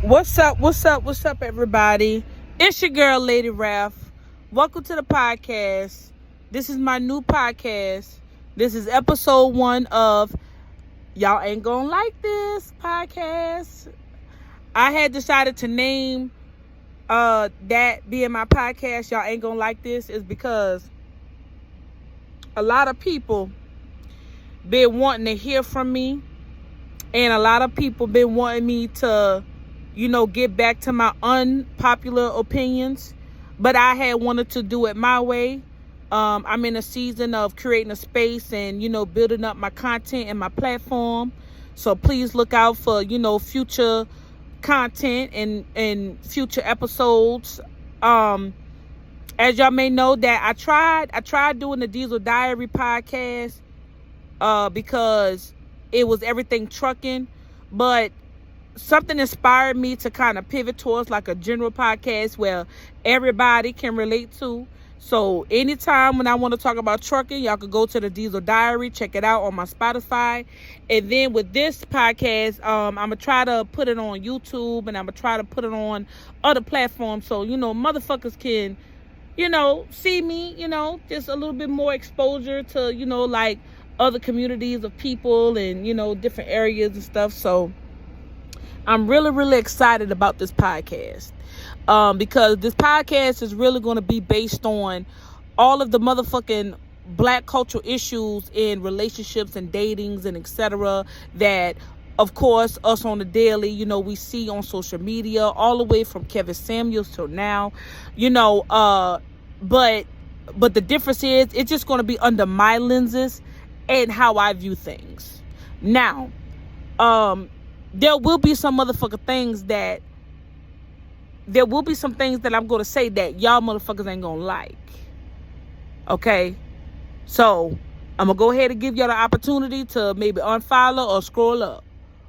What's up? What's up? What's up, everybody? It's your girl, Lady Ralph. Welcome to the podcast. This is my new podcast. This is episode 1 of Y'all Ain't Gonna Like This podcast. I had decided to name that being my podcast, Y'all Ain't Gonna Like This, is because a lot of people been wanting to hear from me, and a lot of people been wanting me to get back to my unpopular opinions, but I had wanted to do it my way. I'm in a season of creating a space and, building up my content and my platform. So please look out for, future content and future episodes. As y'all may know that I tried doing the Diesel Diary podcast, because it was everything trucking, but something inspired me to kind of pivot towards like a general podcast where everybody can relate to. So anytime when I want to talk about trucking, y'all could go to the Diesel Diary, check it out on my Spotify. And then with this podcast, I'm going to try to put it on YouTube, and I'm going to try to put it on other platforms so, motherfuckers can, see me, just a little bit more exposure to, like other communities of people and, different areas and stuff. So I'm really, really excited about this podcast, because this podcast is really going to be based on all of the motherfucking black cultural issues in relationships and datings and etc. that, of course, us on the daily, we see on social media, all the way from Kevin Samuels till now, but the difference is it's just going to be under my lenses and how I view things. Now, there will be some motherfucking things that I'm going to say that y'all motherfuckers ain't going to like. Okay? So, I'm going to go ahead and give y'all the opportunity to maybe unfollow or scroll up.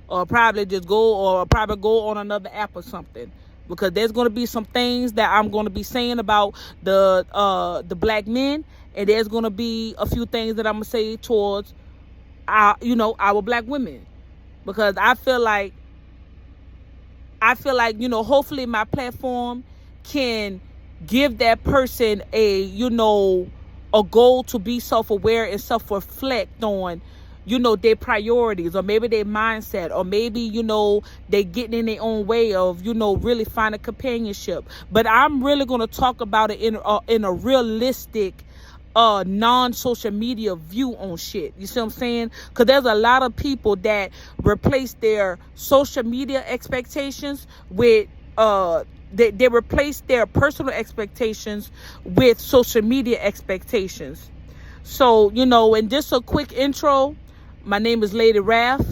Or probably go on another app or something. Because there's going to be some things that I'm going to be saying about the black men. And there's going to be a few things that I'm going to say towards our black women. Because I feel like, hopefully my platform can give that person a goal to be self-aware and self-reflect on, their priorities, or maybe their mindset, or maybe, they getting in their own way of, really finding companionship. But I'm really going to talk about it in a realistic, non-social media view on shit. You see what I'm saying? Because there's a lot of people that replace their social media expectations with they replace their personal expectations with social media expectations. So, and just a quick intro, my name is Lady Ralph.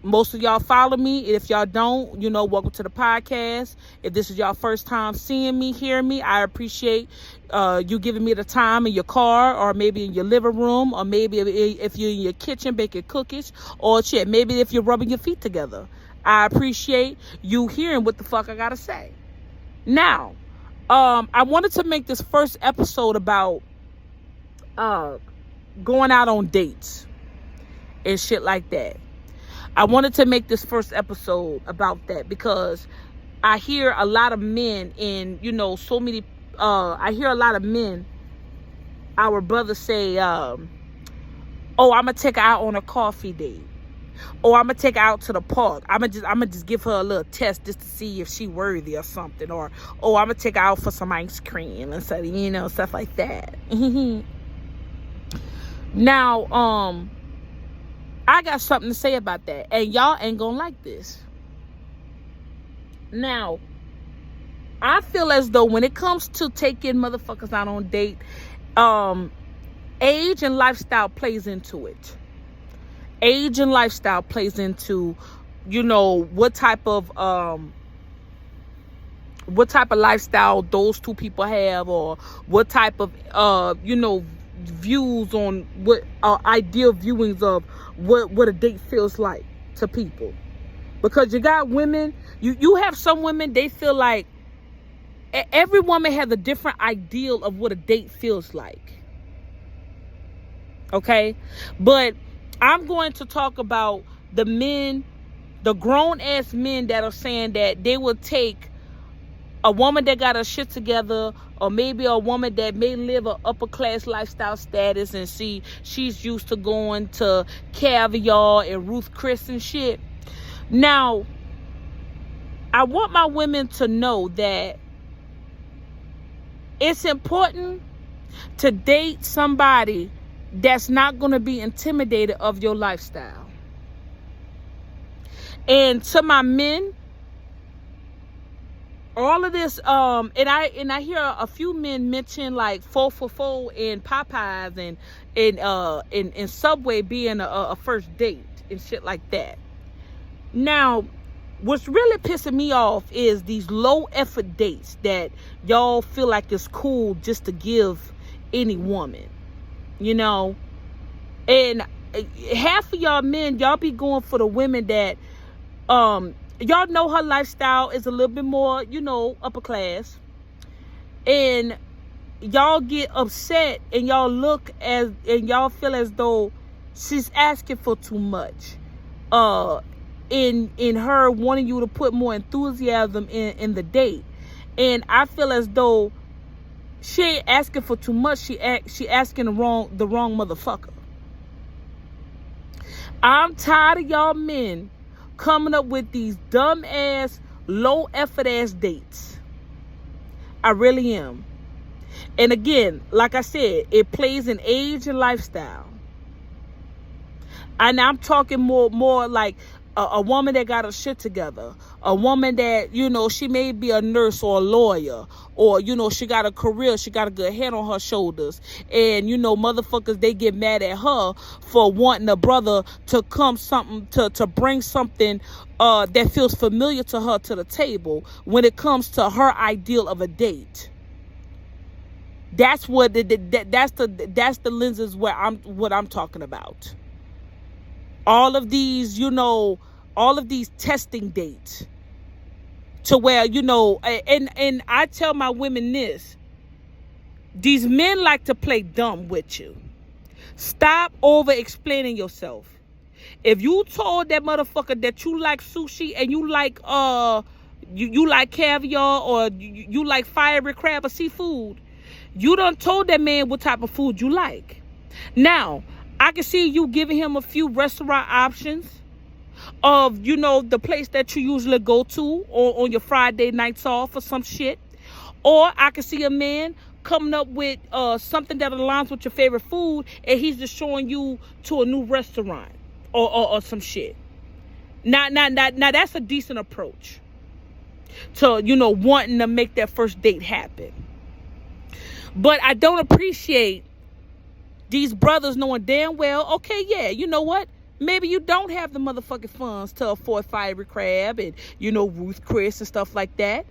Most of y'all follow me. If y'all don't, welcome to the podcast. If this is y'all first time seeing me, hearing me, I appreciate you giving me the time in your car, or maybe in your living room, or maybe if you're in your kitchen baking cookies, or shit, maybe if you're rubbing your feet together. I appreciate you hearing what the fuck I gotta say. Now, I wanted to make this first episode about going out on dates and shit like that. I wanted to make this first episode about that because I hear a lot of men I hear a lot of men, our brothers say, I'm going to take her out on a coffee date. Or I'm going to take her out to the park. I'm going to just give her a little test just to see if she worthy or something. Or, I'm going to take her out for some ice cream and stuff like that. Now, I got something to say about that, and y'all ain't gonna like this. Now, I feel as though when it comes to taking motherfuckers out on date, age and lifestyle plays into it. Age and lifestyle plays into, what type of lifestyle those two people have, or what type of views on what ideal viewings of what a date feels like to people. Because you got women, you have some women, they feel like every woman has a different ideal of what a date feels like. Okay? But I'm going to talk about the men The grown ass men that are saying that they will take a woman that got her shit together, or maybe a woman that may live a upper class lifestyle status, and she's used to going to caviar and Ruth Chris and shit. Now, I want my women to know that it's important to date somebody that's not going to be intimidated of your lifestyle. And to my men, all of this, and I hear a few men mention like 4 for 4 and Popeyes and Subway being a first date and shit like that. Now, what's really pissing me off is these low effort dates that y'all feel like it's cool just to give any woman, you know. And half of y'all men, y'all be going for the women that y'all know her lifestyle is a little bit more, you know, upper class, and y'all get upset and y'all feel as though she's asking for too much in her wanting you to put more enthusiasm in the date. And I feel as though she ain't asking for too much. She asking the wrong motherfucker. I'm tired of y'all men coming up with these dumb ass, low effort ass dates. I really am. And again, like I said, it plays in age and lifestyle. And I'm talking more like a woman that got her shit together, a woman that, you know, she may be a nurse or a lawyer, or, you know, she got a career, she got a good head on her shoulders, and, you know, motherfuckers, they get mad at her for wanting a brother to come to bring something that feels familiar to her to the table when it comes to her ideal of a date. That's what that's the lenses what I'm talking about. All of these, you know, all of these testing dates to where, you know, and I tell my women this: these men like to play dumb with you. Stop over explaining yourself. If you told that motherfucker that you like sushi and you like you like caviar, or you like fiery crab or seafood, you done told that man what type of food you like. Now, I can see you giving him a few restaurant options of, you know, the place that you usually go to, or on your Friday nights off or some shit. Or I can see a man coming up with something that aligns with your favorite food, and he's just showing you to a new restaurant or some shit. Now that's a decent approach to, you know, wanting to make that first date happen. But I don't appreciate these brothers knowing damn well, okay, yeah, you know what? Maybe you don't have the motherfucking funds to afford fiery crab and, you know, Ruth Chris and stuff like that.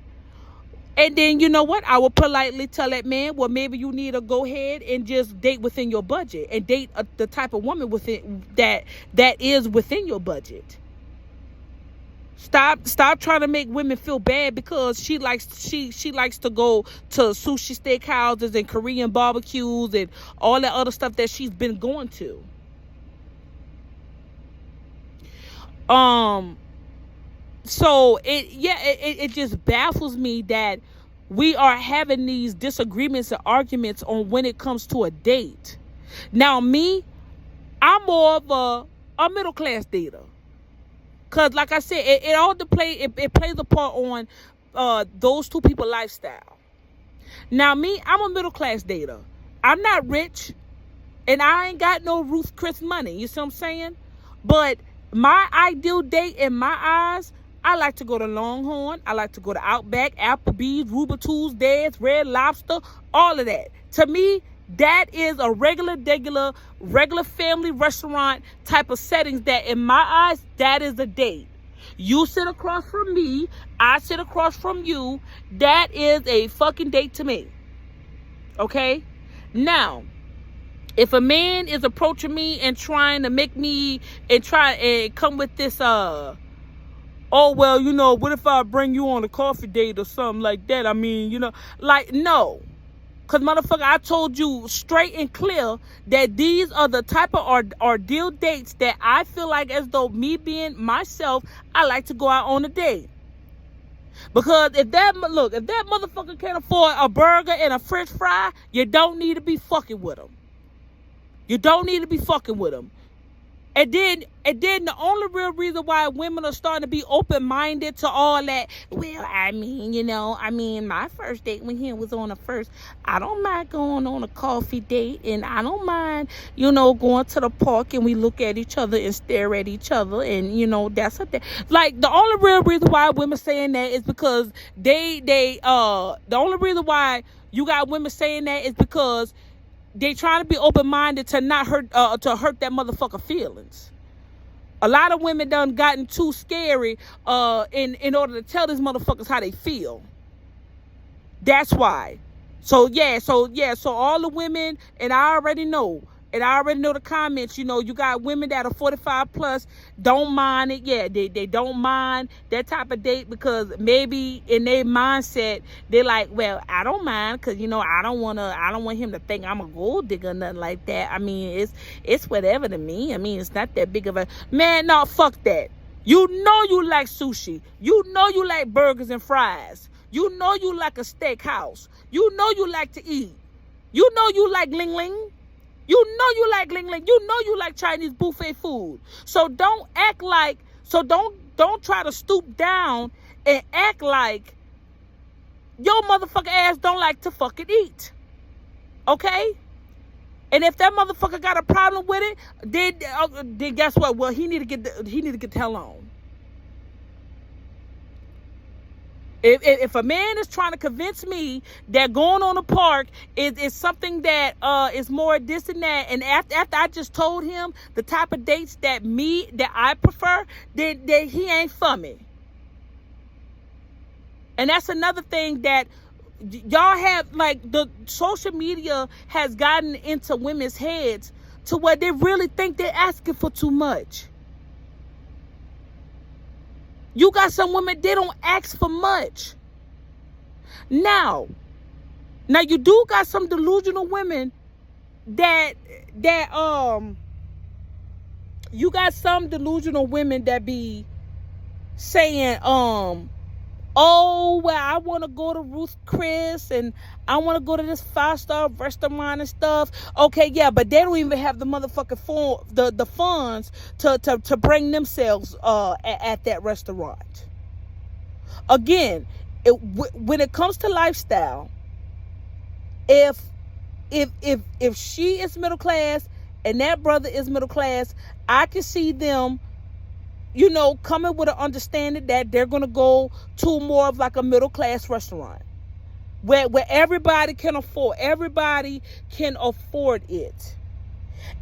And then, you know what? I will politely tell that man, well, maybe you need to go ahead and just date within your budget, and date the type of woman within that is within your budget. Stop trying to make women feel bad because she likes to go to sushi steakhouses and Korean barbecues and all that other stuff that she's been going to. So it just baffles me that we are having these disagreements and arguments on when it comes to a date. Now me, I'm more of a middle class dater. Cause like I said, it plays a part on those two people lifestyle. Now me, I'm a middle class dater. I'm not rich, and I ain't got no Ruth Chris money. You see what I'm saying? But my ideal date in my eyes, I like to go to Longhorn. I like to go to Outback, Applebee's, Ruba Tuesdays, Red Lobster, all of that. To me, that is a regular family restaurant type of settings that in my eyes, that is a date. You sit across from me, I sit across from you. That is a fucking date to me. Okay? Now, if a man is approaching me and trying to make me and try and come with this oh, well, you know, what if I bring you on a coffee date or something like that? I mean, you know, like, no. Because, motherfucker, I told you straight and clear that these are the type of ordeal dates that I feel like, as though me being myself, I like to go out on a date. Because if that motherfucker can't afford a burger and a french fry, you don't need to be fucking with him. You don't need to be fucking with him. And then the only real reason why women are starting to be open-minded to all that, well, my first date with him was on a first. I don't mind going on a coffee date, and I don't mind, going to the park and we look at each other and stare at each other, and, that's a thing. Like, the only real reason why women saying that is because the only reason why you got women saying that is because they trying to be open-minded to not hurt that motherfucker feelings. A lot of women done gotten too scary in order to tell these motherfuckers how they feel. That's why. So all the women, and I already know the comments, you got women that are 45 plus, don't mind it. Yeah, they don't mind that type of date because maybe in their mindset, they're like, well, I don't mind because, I don't want him to think I'm a gold digger or nothing like that. I mean, it's whatever to me. I mean, it's not that big of a, man, no, fuck that. You like sushi. You like burgers and fries. You like a steakhouse. You like to eat. You like ling ling. You like ling ling. You like Chinese buffet food. So don't try to stoop down and act like your motherfucker ass don't like to fucking eat. Okay? And if that motherfucker got a problem with it, then guess what? Well, he need to get the hell on. If a man is trying to convince me that going on a park is something that is more this and that, and after I just told him the type of dates that I prefer, then he ain't for me. And that's another thing that y'all have, like, the social media has gotten into women's heads to where they really think they're asking for too much. You got some women, they don't ask for much. Now you do got some delusional women that you got some delusional women that be saying, oh, well, I want to go to Ruth Chris and I want to go to this 5-star restaurant and stuff. Okay, yeah, but they don't even have the motherfucking the funds to bring themselves at that restaurant. Again, when it comes to lifestyle, if she is middle class and that brother is middle class, I can see them, coming with an understanding that they're going to go to more of like a middle class restaurant where everybody can afford it.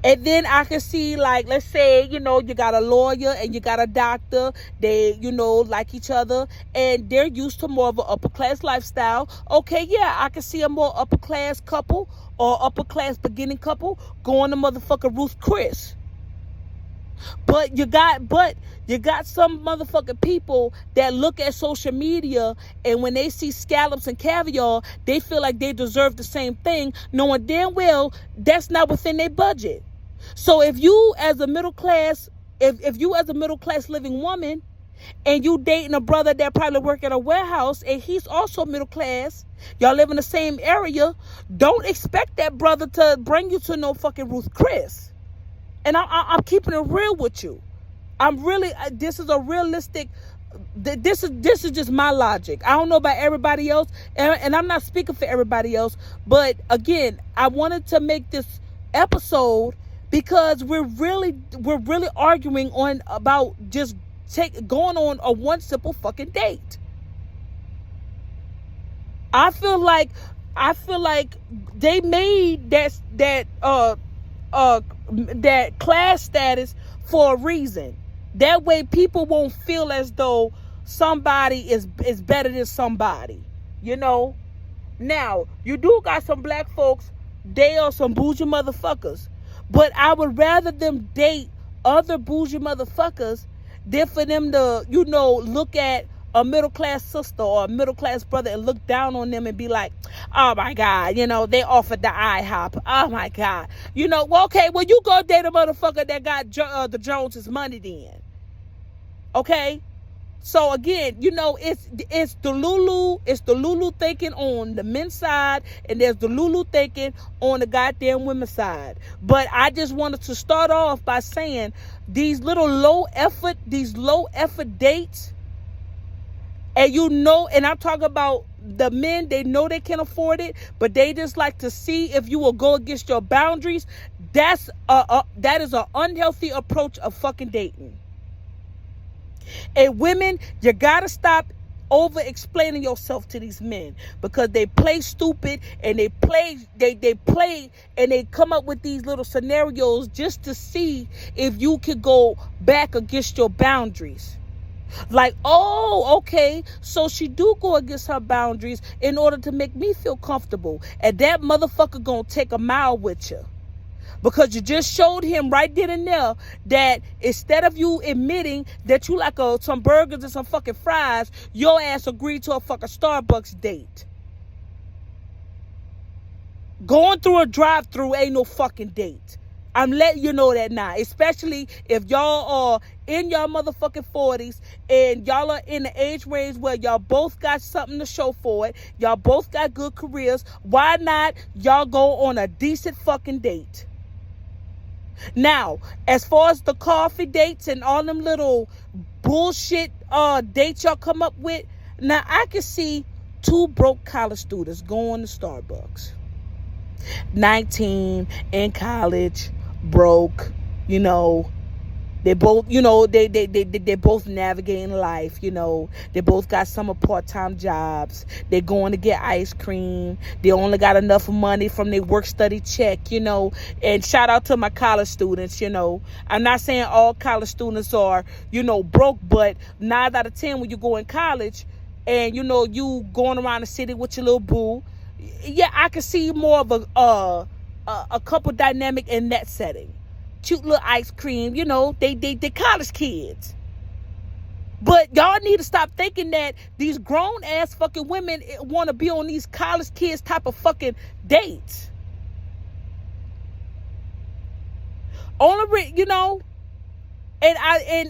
And then I can see, like, let's say, you got a lawyer and you got a doctor. They, like each other and they're used to more of an upper class lifestyle. Okay, yeah, I can see a more upper class couple or upper class beginning couple going to motherfucking Ruth Chris. But you got some motherfucking people that look at social media and when they see scallops and caviar, they feel like they deserve the same thing, knowing damn well that's not within their budget. So if you as a middle class, if you as a middle class living woman and you dating a brother that probably work at a warehouse and he's also middle class, y'all live in the same area, don't expect that brother to bring you to no fucking Ruth Chris. And I'm keeping it real with you. I'm really, this is a realistic, this is just my logic. I don't know about everybody else, and I'm not speaking for everybody else, but again, I wanted to make this episode because we're really arguing about just going on a one simple fucking date. I feel like they made that class status for a reason. That way people won't feel as though somebody is better than somebody. Now, you do got some black folks, they are some bougie motherfuckers. But I would rather them date other bougie motherfuckers than for them to, look at a middle class sister or a middle class brother and look down on them and be like, oh my God, they offered the IHOP. Oh my God. Well, okay, well, you go date a motherfucker that got the Joneses money then. Okay? So again, it's the Lulu thinking on the men's side, and there's the Lulu thinking on the goddamn women's side. But I just wanted to start off by saying these low effort dates, and I'm talking about the men, they know they can afford it, but they just like to see if you will go against your boundaries. That is an unhealthy approach of fucking dating. And women, you gotta stop over explaining yourself to these men, because they play stupid and they play and they come up with these little scenarios just to see if you could go back against your boundaries. Like, oh, okay, so she do go against her boundaries in order to make me feel comfortable, and that motherfucker gonna take a mile with you. Because you just showed him right then and there that instead of you admitting that you like some burgers and some fucking fries, your ass agreed to a fucking Starbucks date. Going through a drive-thru ain't no fucking date. I'm letting you know that now. Especially if y'all are in y'all motherfucking 40s and y'all are in the age range where y'all both got something to show for it. Y'all both got good careers. Why not y'all go on a decent fucking date? Now, as far as the coffee dates and all them little bullshit dates y'all come up with, now I can see two broke college students going to Starbucks. 19, in college, broke, they both, they're both navigating life, they both got some part-time jobs, they're going to get ice cream, they only got enough money from their work-study check, and shout out to my college students, I'm not saying all college students are, broke, but 9 out of 10 when you go in college and, you going around the city with your little boo, yeah, I can see more of a couple dynamic in that setting. Cute little ice cream, they college kids. But y'all need to stop thinking that these grown ass fucking women want to be on these college kids type of fucking dates. And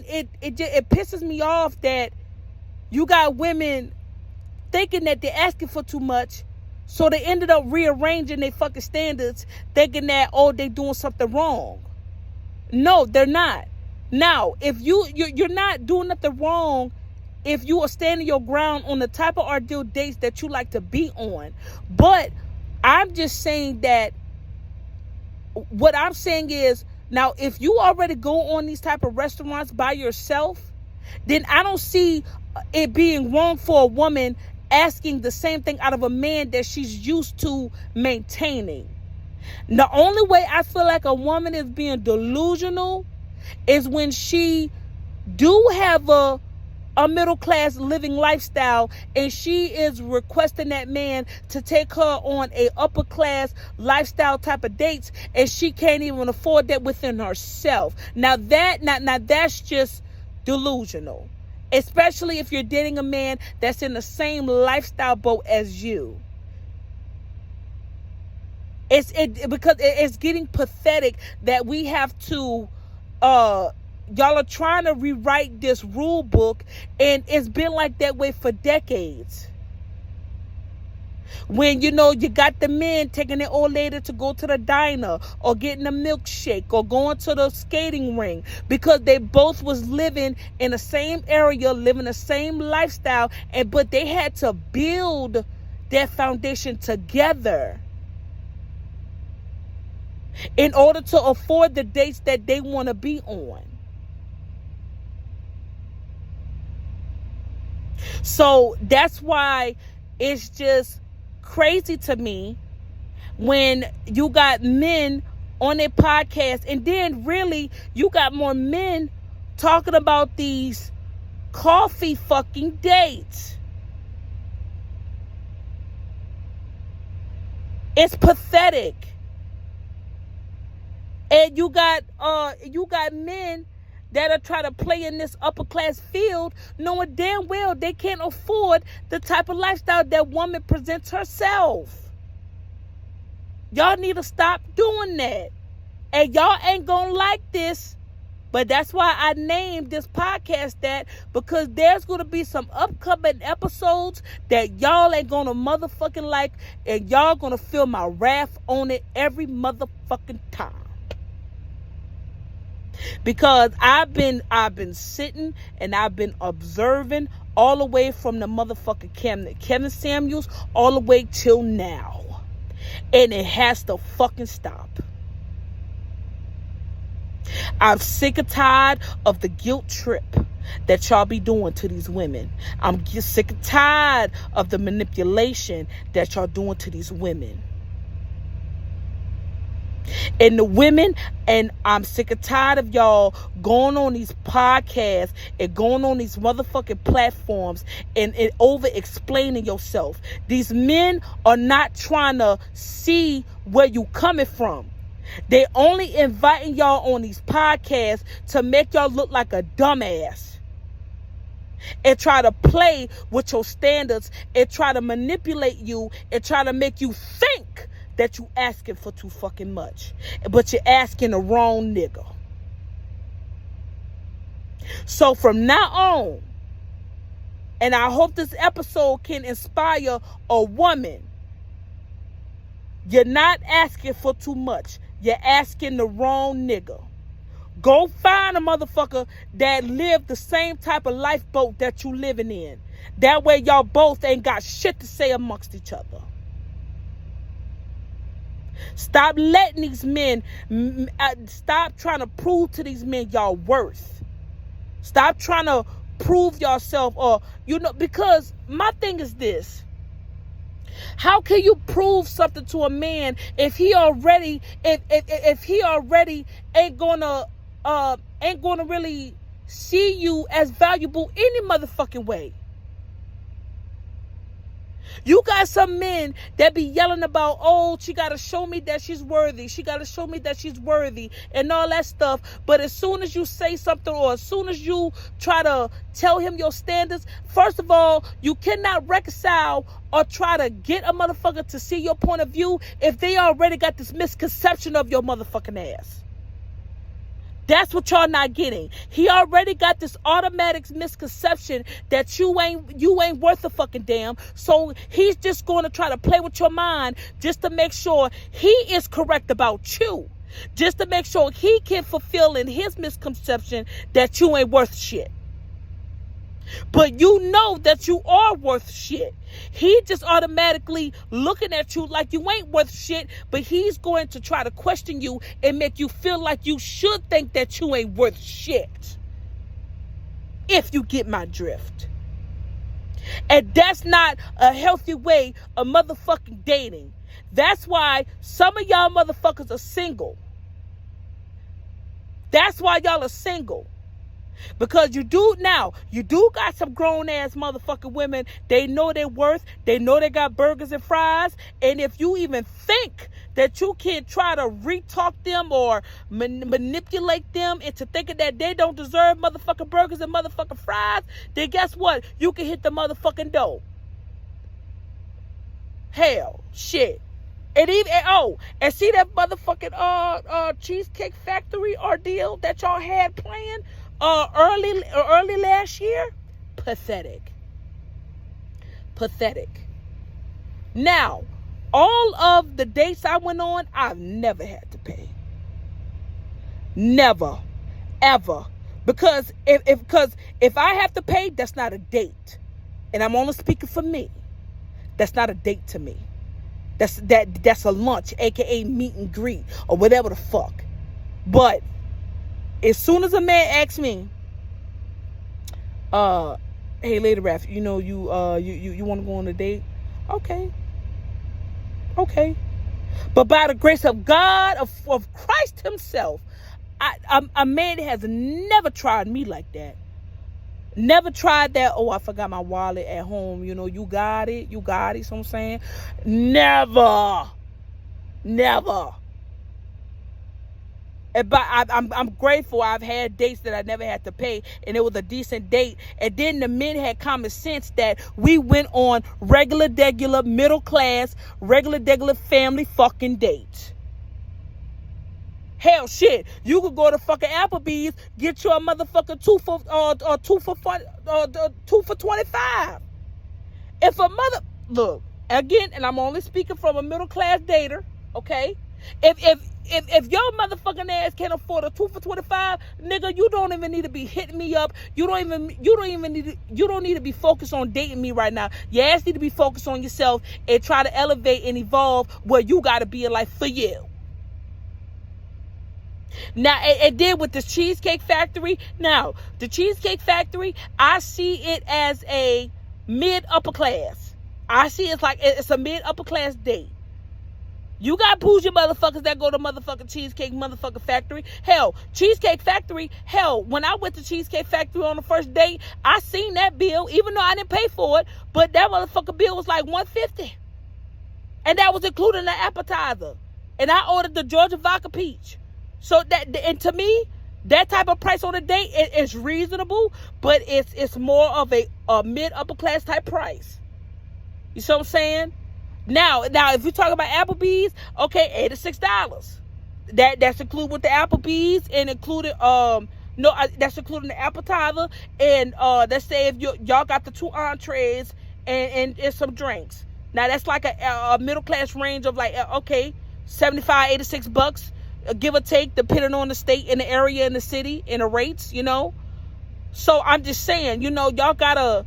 it pisses me off that you got women thinking that they're asking for too much, so they ended up rearranging their fucking standards, thinking that they doing something wrong. No, they're not. Now, if you're not doing nothing wrong if you are standing your ground on the type of ideal dates that you like to be on. But I'm just saying that what I'm saying is, now, if you already go on these type of restaurants by yourself, then I don't see it being wrong for a woman asking the same thing out of a man that she's used to maintaining. The only way I feel like a woman is being delusional is when she do have a middle class living lifestyle and she is requesting that man to take her on a upper class lifestyle type of dates, and she can't even afford that within herself. Now that's just delusional, especially if you're dating a man that's in the same lifestyle boat as you. Because it's getting pathetic that we have to y'all are trying to rewrite this rule book, and it's been like that way for decades. When you got the men taking their old lady to go to the diner or getting a milkshake or going to the skating ring because they both was living in the same area, living the same lifestyle, but they had to build their foundation together in order to afford the dates that they want to be on. So that's why it's just crazy to me when you got men on their podcast, and then really you got more men talking about these coffee fucking dates. It's pathetic. And you got men that'll try to play in this upper class field, knowing damn well they can't afford the type of lifestyle that woman presents herself. Y'all need to stop doing that. And y'all ain't gonna like this. But that's why I named this podcast that, because there's going to be some upcoming episodes that y'all ain't going to motherfucking like, and y'all going to feel my wrath on it every motherfucking time. Because I've been sitting and I've been observing all the way from the motherfucking Kevin Samuels all the way till now. And it has to fucking stop. I'm sick and tired of the guilt trip that y'all be doing to these women. I'm just sick and tired of the manipulation that y'all doing to these women. And the women, and I'm sick and tired of y'all going on these podcasts and going on these motherfucking platforms and over explaining yourself. These men are not trying to see where you coming from. They only inviting y'all on these podcasts to make y'all look like a dumbass and try to play with your standards and try to manipulate you and try to make you think that you asking for too fucking much, but you're asking the wrong nigga. So from now on, and I hope this episode can inspire a woman, you're not asking for too much. You're asking the wrong nigga. Go find a motherfucker that live the same type of lifeboat that you living in. That way y'all both ain't got shit to say amongst each other. Stop letting these men, stop trying to prove to these men y'all worth. Stop trying to prove yourself, or, because my thing is this. How can you prove something to a man if he already ain't gonna really see you as valuable any motherfucking way? You got some men that be yelling about, oh, she got to show me that she's worthy. She got to show me that she's worthy and all that stuff. But as soon as you say something, or as soon as you try to tell him your standards, first of all, you cannot reconcile or try to get a motherfucker to see your point of view if they already got this misconception of your motherfucking ass. That's what y'all not getting. He already got this automatic misconception that you ain't worth a fucking damn. So he's just going to try to play with your mind just to make sure he is correct about you. Just to make sure he can fulfill in his misconception that you ain't worth shit. But you know that you are worth shit. He just automatically looking at you like you ain't worth shit, but he's going to try to question you and make you feel like you should think that you ain't worth shit. If you get my drift. And that's not a healthy way of motherfucking dating. That's why some of y'all motherfuckers are single. That's why y'all are single. Because you do got some grown ass motherfucking women. They know their worth. They know they got burgers and fries. And if you even think that you can try to re-talk them or manipulate them into thinking that they don't deserve motherfucking burgers and motherfucking fries, then guess what? You can hit the motherfucking door. Hell, shit. And even and see that motherfucking Cheesecake Factory ordeal that y'all had planned early last year? Pathetic. Now, all of the dates I went on, I've never had to pay. Never, ever. Because if I have to pay, that's not a date. And I'm only speaking for me. That's not a date to me. That's a lunch, aka meet and greet, or whatever the fuck. But as soon as a man asks me, hey, Lady Raph, you want to go on a date? Okay. But by the grace of God, of Christ himself, a man has never tried me like that. Never tried that, oh, I forgot my wallet at home. You got it. You know what I'm saying? Never. But I'm grateful. I've had dates that I never had to pay, and it was a decent date. And then the men had common sense that we went on regular, middle class, regular, family fucking dates. Hell, shit, you could go to fucking Applebee's, get you a motherfucking two for 25. If a mother look again, and I'm only speaking from a middle class dater, okay? If your motherfucking ass can't afford a 2 for 25, nigga, you don't even need to be hitting me up. You don't need to be focused on dating me right now. Your ass need to be focused on yourself and try to elevate and evolve where you gotta be in life for you. Now, it did with the Cheesecake Factory. Now, the Cheesecake Factory, I see it as a mid-upper class. I see it's like it's a mid-upper class date. You got bougie motherfuckers that go to motherfucking Cheesecake motherfucking Factory. Hell, Cheesecake Factory, hell, when I went to Cheesecake Factory on the first date, I seen that bill, even though I didn't pay for it, but that motherfucking bill was like $150. And that was including the appetizer. And I ordered the Georgia Vodka Peach. So that, and to me, that type of price on a date is reasonable, but it's more of a mid-upper class type price. You see what I'm saying? Now, if you talk about Applebee's, okay, $86. That's included with the Applebee's and included that's including the appetizer and let's say if y'all got the 2 entrees and some drinks. Now that's like a middle class range of like $75, $86, give or take, depending on the state and the area and the city and the rates, you know. So I'm just saying, you know, y'all gotta.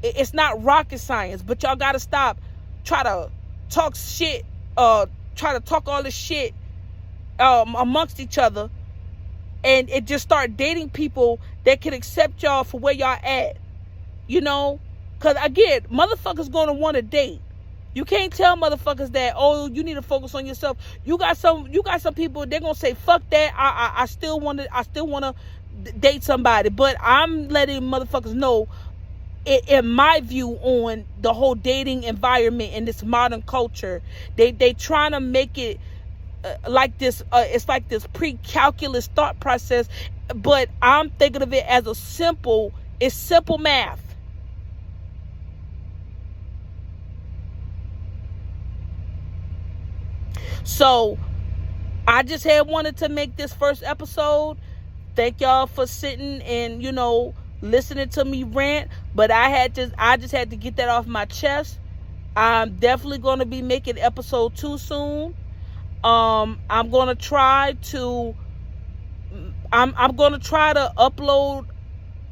It's not rocket science, but y'all gotta stop try to talk shit, try to talk all this shit amongst each other, and it just start dating people that can accept y'all for where y'all at, you know. Because again, motherfuckers gonna want to date. You can't tell motherfuckers that, oh, you need to focus on yourself. You got some people, they're gonna say, fuck that, I still wanna date somebody. But I'm letting motherfuckers know, in my view on the whole dating environment in this modern culture, they trying to make it like this, it's like this pre-calculus thought process, but I'm thinking of it as simple math. So I just had wanted to make this first episode. Thank y'all for sitting and, you know, listening to me rant, but I just had to get that off my chest. I'm definitely going to be making episode 2 soon. I'm going to try to upload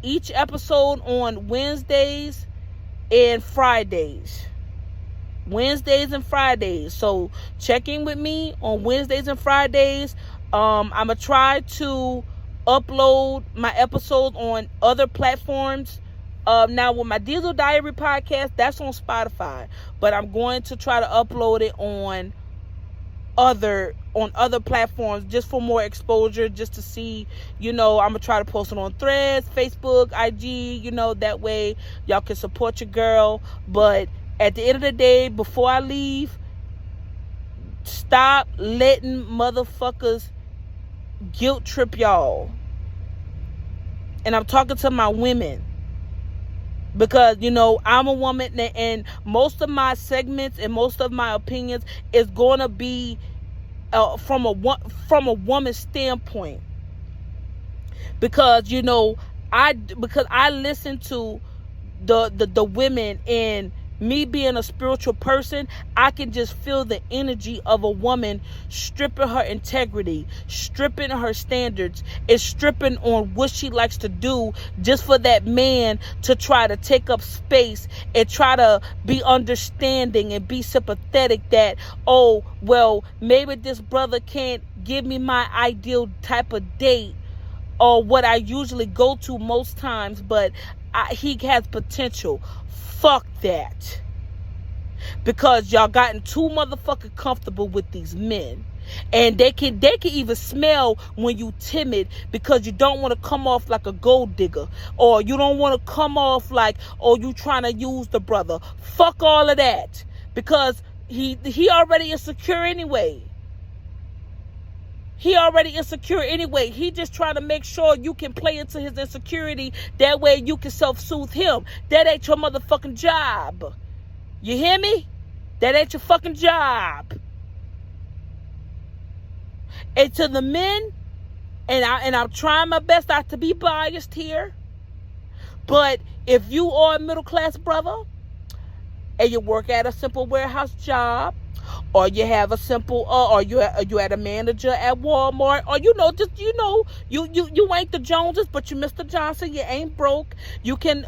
each episode on Wednesdays and Fridays. So check in with me on Wednesdays and Fridays. I'm gonna try to upload my episodes on other platforms. Now with my Diesel Diary podcast, that's on Spotify, but I'm going to try to upload it on other platforms just for more exposure, just to see, you know. I'm gonna try to post it on Threads, Facebook, IG, you know, that way y'all can support your girl. But at the end of the day, before I leave, stop letting motherfuckers guilt trip y'all. And I'm talking to my women, because, you know, I'm a woman, and most of my segments and most of my opinions is going to be from a woman's standpoint, because, you know, because I listen to the women, and me being a spiritual person, I can just feel the energy of a woman stripping her integrity, stripping her standards, and stripping on what she likes to do just for that man to try to take up space and try to be understanding and be sympathetic that, oh, well, maybe this brother can't give me my ideal type of date or what I usually go to most times, but he has potential. Fuck that. Because y'all gotten too motherfucking comfortable with these men. And they can even smell when you timid, because you don't want to come off like a gold digger, or you don't want to come off like, oh, you trying to use the brother. Fuck all of that. Because he already is secure anyway. He already insecure anyway. He just trying to make sure you can play into his insecurity. That way you can self-soothe him. That ain't your motherfucking job. You hear me? That ain't your fucking job. And to the men, and I'm trying my best not to be biased here, but if you are a middle class brother and you work at a simple warehouse job, or you have a simple, or you at a manager at Walmart, or you ain't the Joneses, but you Mr. Johnson, you ain't broke. You can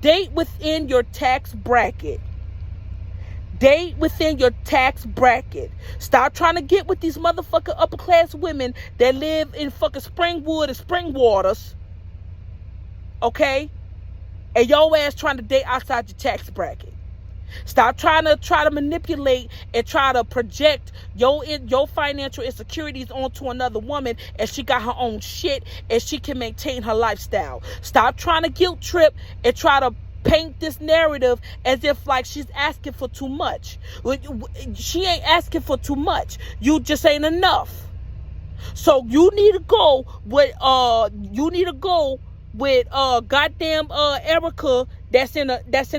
date within your tax bracket. Date within your tax bracket. Stop trying to get with these motherfucking upper class women that live in fucking Springwood and Springwaters. Okay? And your ass trying to date outside your tax bracket. Stop trying to manipulate and try to project your financial insecurities onto another woman, and she got her own shit and she can maintain her lifestyle. Stop trying to guilt trip and try to paint this narrative as if like she's asking for too much. She ain't asking for too much. You just ain't enough. So you need to go with goddamn Erica that's in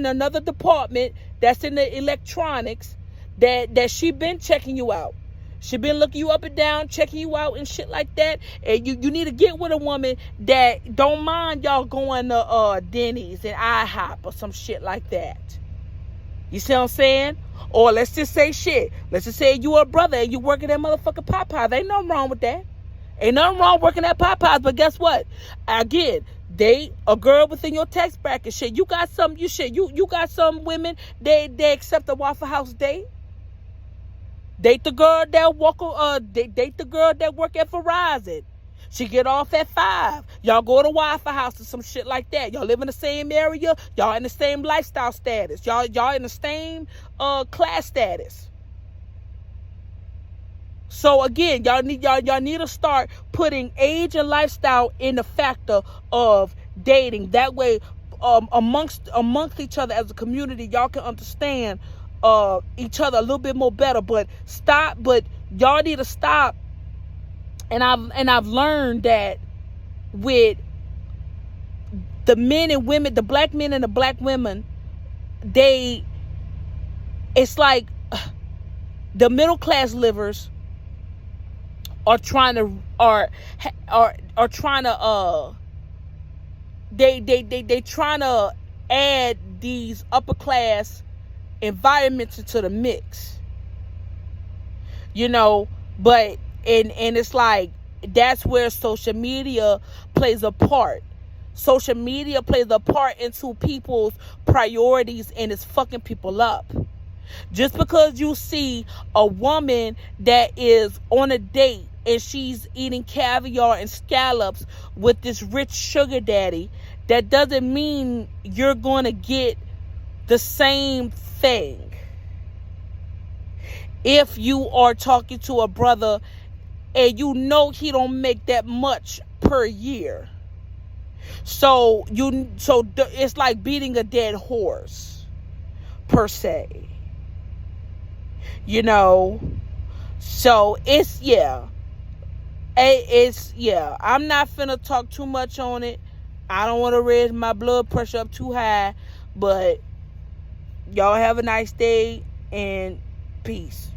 another department, that's in the electronics, that she been checking you out. She been looking you up and down, checking you out and shit like that. And you need to get with a woman that don't mind y'all going to Denny's and IHOP or some shit like that. You see what I'm saying? Or let's just say you a brother and you working at motherfucking Popeyes. Ain't nothing wrong with that. Ain't nothing wrong working at Popeyes, but guess what? Again, date a girl within your tax bracket. Shit, you got some women they accept a Waffle House date. Date the girl that date the girl that work at Verizon. She get off at 5. Y'all go to Waffle House or some shit like that. Y'all live in the same area. Y'all in the same lifestyle status. Y'all in the same class status. So again, y'all need to start putting age and lifestyle in the factor of dating. That way, amongst each other as a community, y'all can understand each other a little bit more better. But y'all need to stop. And I've learned that with the men and women, the black men and the black women, it's like the middle class livers are trying to they trying to add these upper class environments into the mix, but and it's like that's where social media plays a part. Social media plays a part into people's priorities, and it's fucking people up. Just because you see a woman that is on a date and she's eating caviar and scallops with this rich sugar daddy, that doesn't mean you're going to get the same thing. If you are talking to a brother and he don't make that much per year. So it's like beating a dead horse, per se. So I'm not finna talk too much on it. I don't want to raise my blood pressure up too high, but y'all have a nice day and peace.